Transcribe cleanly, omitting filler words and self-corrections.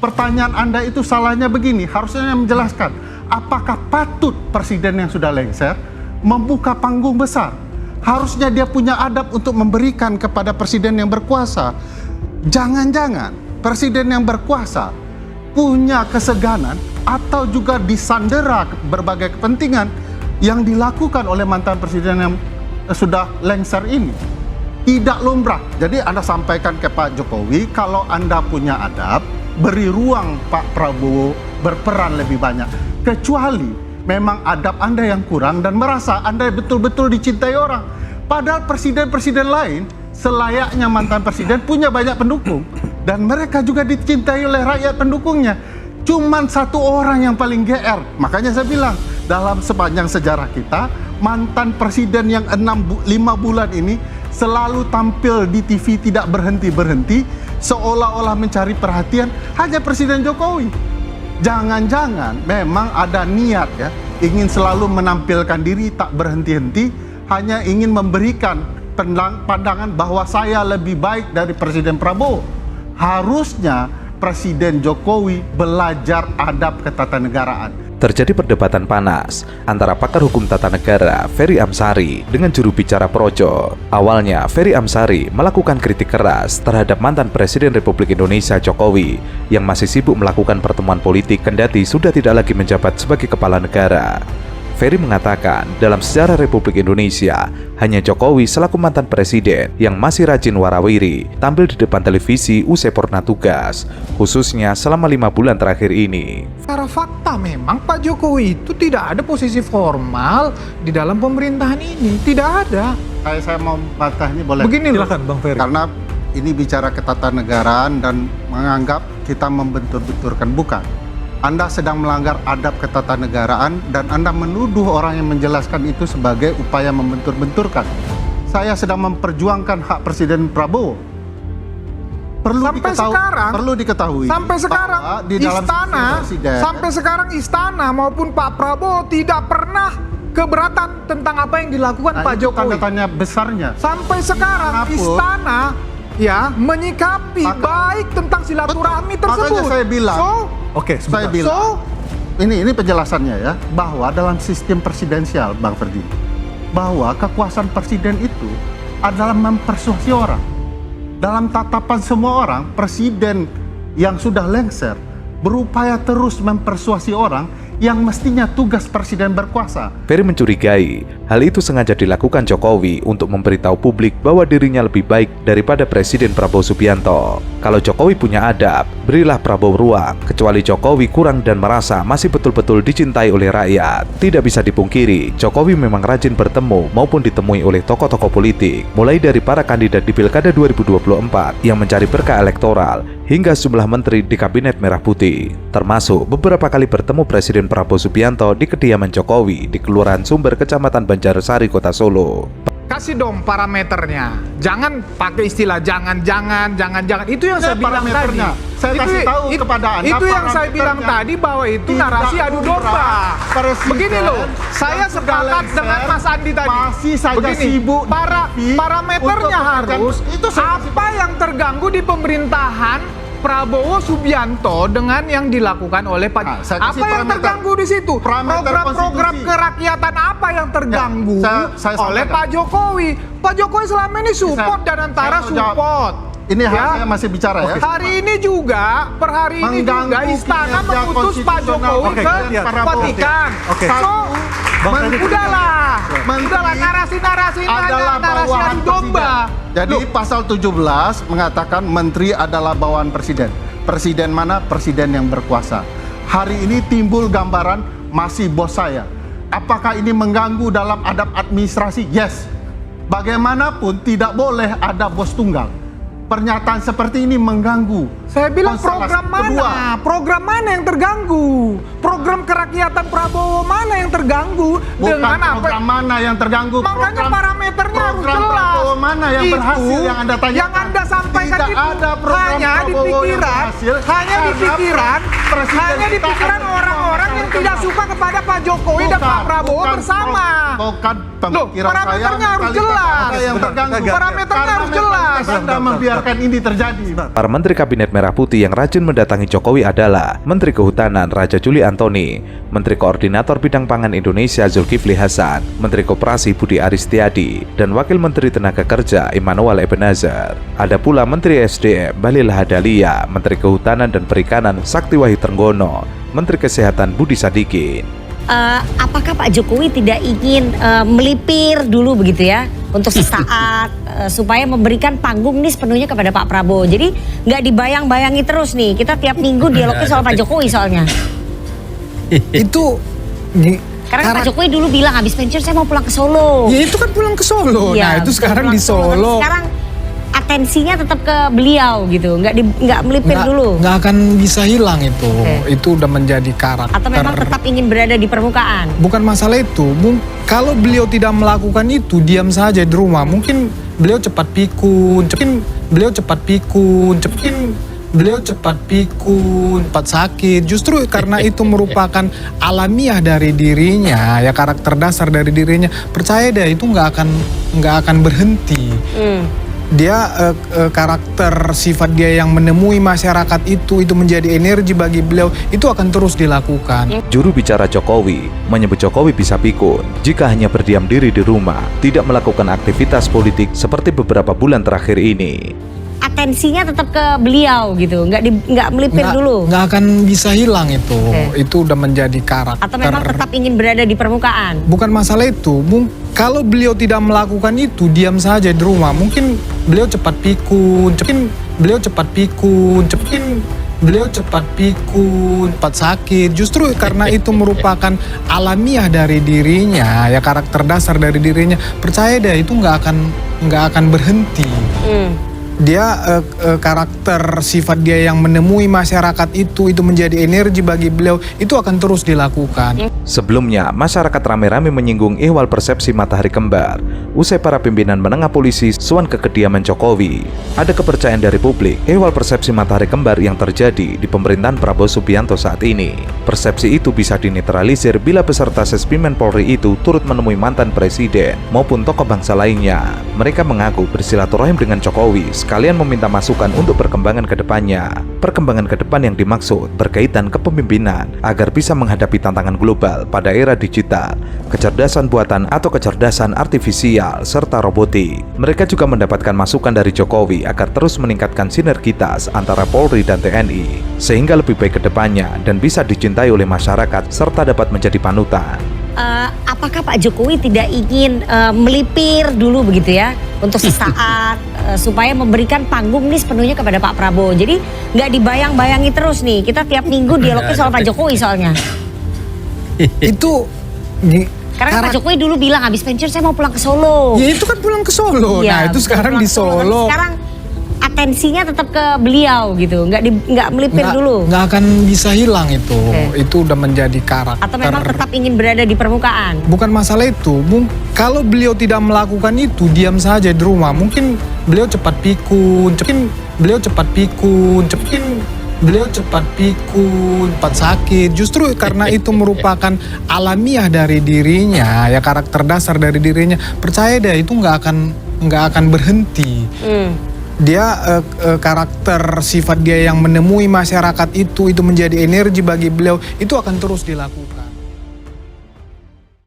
Pertanyaan Anda itu salahnya begini, harusnya menjelaskan, apakah patut presiden yang sudah lengser membuka panggung besar? Harusnya dia punya adab untuk memberikan kepada presiden yang berkuasa. Jangan-jangan presiden yang berkuasa punya keseganan atau juga disandera berbagai kepentingan yang dilakukan oleh mantan presiden yang sudah lengser ini. Tidak lumrah. Jadi Anda sampaikan ke Pak Jokowi, kalau Anda punya adab, beri ruang Pak Prabowo berperan lebih banyak. Kecuali memang adab Anda yang kurang dan merasa Anda betul-betul dicintai orang. Padahal presiden-presiden lain selayaknya mantan presiden punya banyak pendukung dan mereka juga dicintai oleh rakyat pendukungnya. Cuman satu orang yang paling GR. Makanya saya bilang, dalam sepanjang sejarah kita, mantan presiden yang 5 bulan ini selalu tampil di TV tidak berhenti-berhenti, seolah-olah mencari perhatian hanya Presiden Jokowi. Jangan-jangan memang ada niat ya, ingin selalu menampilkan diri tak berhenti-henti, hanya ingin memberikan pandangan bahwa saya lebih baik dari Presiden Prabowo. Harusnya Presiden Jokowi belajar adab ketatanegaraan. Terjadi perdebatan panas antara pakar hukum tata negara Ferry Amsari dengan juru bicara Projo. Awalnya Ferry Amsari melakukan kritik keras terhadap mantan Presiden Republik Indonesia Jokowi yang masih sibuk melakukan pertemuan politik kendati sudah tidak lagi menjabat sebagai kepala negara. Ferry mengatakan dalam sejarah Republik Indonesia hanya Jokowi selaku mantan presiden yang masih rajin warawiri tampil di depan televisi usai purna tugas, khususnya selama 5 bulan terakhir ini. Secara fakta memang Pak Jokowi itu tidak ada posisi formal di dalam pemerintahan ini, tidak ada. Saya mau bantah ini boleh? Begini Silakan Bang Ferry. Karena ini bicara ketatanegaraan dan menganggap kita membentur-benturkan, bukan. Anda sedang melanggar adab ketatanegaraan dan Anda menuduh orang yang menjelaskan itu sebagai upaya membentur-benturkan. Saya sedang memperjuangkan hak Presiden Prabowo. Perlu diketahui sampai sekarang di dalam sampai sekarang istana maupun Pak Prabowo tidak pernah keberatan tentang apa yang dilakukan Pak Jokowi. Tanda tanya besarnya. Sampai sekarang istana ya menyikapi baik tentang silaturahmi tersebut. Makanya saya bilang, saya bilang, ini penjelasannya ya, bahwa dalam sistem presidensial, Bang Ferdi, bahwa kekuasaan presiden itu adalah mempersuasi orang. Dalam tatapan semua orang, presiden yang sudah lengser berupaya terus mempersuasi orang yang mestinya tugas presiden berkuasa. Ferry mencurigai hal itu sengaja dilakukan Jokowi untuk memberitahu publik bahwa dirinya lebih baik daripada Presiden Prabowo Subianto. Kalau Jokowi punya adab, berilah Prabowo ruang, kecuali Jokowi kurang dan merasa masih betul-betul dicintai oleh rakyat. Tidak bisa dipungkiri, Jokowi memang rajin bertemu maupun ditemui oleh tokoh-tokoh politik, mulai dari para kandidat di Pilkada 2024 yang mencari berkah elektoral, hingga sejumlah menteri di Kabinet Merah Putih, termasuk beberapa kali bertemu Presiden Prabowo Subianto di kediaman Jokowi di Kelurahan Sumber, Kecamatan Banjarsari, Kota Solo. Kasih dong parameternya. Jangan pakai istilah jangan. Itu yang saya bilang tadi. Saya kasih tahu kepada Anda. Itu yang saya bilang tadi bahwa itu narasi adu domba. Begini loh, saya sepakat dengan Mas Andi tadi. Masih saja begini, sibuk parameternya harus apa yang terganggu di pemerintahan Prabowo Subianto dengan yang dilakukan oleh Pak. Apa yang terganggu di situ? Program-program kerakyatan apa yang terganggu oleh Pak Jokowi? Pak Jokowi selama ini support dan antara support. Ini ya, masih bicara ya. Hari ini juga, per hari ini juga istana mengutus Pak Jokowi ke Vatikan. Udahlah, narasi-narasi adalah narasi adu domba. Jadi pasal 17 mengatakan menteri adalah bawahan presiden. Presiden mana? Presiden yang berkuasa. Hari ini timbul gambaran masih bos saya. Apakah ini mengganggu dalam adab administrasi? Yes. Bagaimanapun tidak boleh ada bos tunggal. Pernyataan seperti ini mengganggu. Saya bilang program mana yang terganggu? Program kerakyatan Prabowo mana yang terganggu? Bukan program mana yang terganggu. Makanya parameternya harus jelas. Prabowo mana yang berhasil yang Anda tanyakan? Yang Anda sampaikan tidak itu ada program hanya di pikiran orang-orang yang tidak suka kepada Pak Jokowi dan Pak Prabowo bersama. Bukan Loh, parameternya harus jelas. Parameternya harus jelas. Anda membiarkan ini terjadi. Para Menteri Kabinet Merah Putih yang rajin mendatangi Jokowi adalah Menteri Kehutanan Raja Juli Antoni, Menteri Koordinator Bidang Pangan Indonesia Zulkifli Hasan, Menteri Koperasi Budi Aristiadi, dan Wakil Menteri Tenaga Kerja Immanuel Ebenezer. Ada pula Menteri SDM Bahlil Lahadalia, Menteri Kehutanan dan Perikanan Sakti Wahyu Trenggono, Menteri Kesehatan Budi Sadikin. Apakah Pak Jokowi tidak ingin melipir dulu begitu ya untuk sesaat supaya memberikan panggung nih sepenuhnya kepada Pak Prabowo. Jadi nggak dibayang-bayangi terus nih, kita tiap minggu dialognya soal Pak Jokowi soalnya. Itu Karena Pak Jokowi dulu bilang habis pensiun saya mau pulang ke Solo. ya itu kan pulang ke Solo. Ya, Nah itu sekarang pulang di ke Solo. Solo. Tapi sekarang atensinya tetap ke beliau gitu, nggak melipir dulu. Nggak akan bisa hilang itu. Oke. Itu udah menjadi karakter. Atau memang tetap ingin berada di permukaan. Bukan masalah itu. Kalau beliau tidak melakukan itu, diam saja di rumah. Mungkin beliau cepat pikun, cepat sakit. Justru karena itu merupakan alamiah dari dirinya, ya karakter dasar dari dirinya. Percaya deh, itu nggak akan berhenti. Dia karakter sifat dia yang menemui masyarakat itu menjadi energi bagi beliau, itu akan terus dilakukan. Juru bicara Jokowi menyebut Jokowi bisa pikun jika hanya berdiam diri di rumah, tidak melakukan aktivitas politik seperti beberapa bulan terakhir ini. Atensinya tetap ke beliau gitu, nggak melipir dulu. Nggak akan bisa hilang itu. Itu udah menjadi karakter. Atau memang tetap ingin berada di permukaan. Bukan masalah itu. Kalau beliau tidak melakukan itu, diam saja di rumah. Mungkin beliau cepat pikun, cepat sakit. Justru karena itu merupakan alamiah dari dirinya, ya karakter dasar dari dirinya. Percaya deh, itu nggak akan berhenti. Dia karakter sifat dia yang menemui masyarakat itu menjadi energi bagi beliau, itu akan terus dilakukan. Sebelumnya, masyarakat rame-rame menyinggung ihwal persepsi matahari kembar usai para pimpinan menengah polisi suan ke kediaman Jokowi. Ada kepercayaan dari publik ihwal persepsi matahari kembar yang terjadi di pemerintahan Prabowo Subianto saat ini. Persepsi itu bisa dinetralisir bila peserta Sespirmen Polri itu turut menemui mantan presiden maupun tokoh bangsa lainnya. Mereka mengaku bersilaturahim dengan Jokowi sekalian meminta masukan untuk perkembangan ke depannya. Perkembangan ke depan yang dimaksud berkaitan kepemimpinan agar bisa menghadapi tantangan global pada era digital, kecerdasan buatan atau kecerdasan artifisial, serta robotik. Mereka juga mendapatkan masukan dari Jokowi agar terus meningkatkan sinergitas antara Polri dan TNI, sehingga lebih baik ke depannya dan bisa dicintai oleh masyarakat serta dapat menjadi panutan. Apakah Pak Jokowi tidak ingin melipir dulu begitu ya untuk sesaat supaya memberikan panggung nih sepenuhnya kepada Pak Prabowo. Jadi nggak dibayang-bayangi terus nih, kita tiap minggu dialognya soal Pak Jokowi soalnya. Itu Karena Pak Jokowi dulu bilang habis pensiun saya mau pulang ke Solo. ya itu kan pulang ke Solo. Iya, Nah itu sekarang di Solo. Sekarang atensinya tetap ke beliau gitu, nggak melipir dulu. Nggak akan bisa hilang itu. Itu udah menjadi karakter. Atau memang tetap ingin berada di permukaan. Bukan masalah itu. Kalau beliau tidak melakukan itu, diam saja di rumah. Mungkin beliau cepat pikun, cepat sakit. Justru karena itu merupakan alamiah dari dirinya, ya karakter dasar dari dirinya. Percaya deh, itu nggak akan berhenti. Dia karakter sifat dia yang menemui masyarakat itu menjadi energi bagi beliau, itu akan terus dilakukan.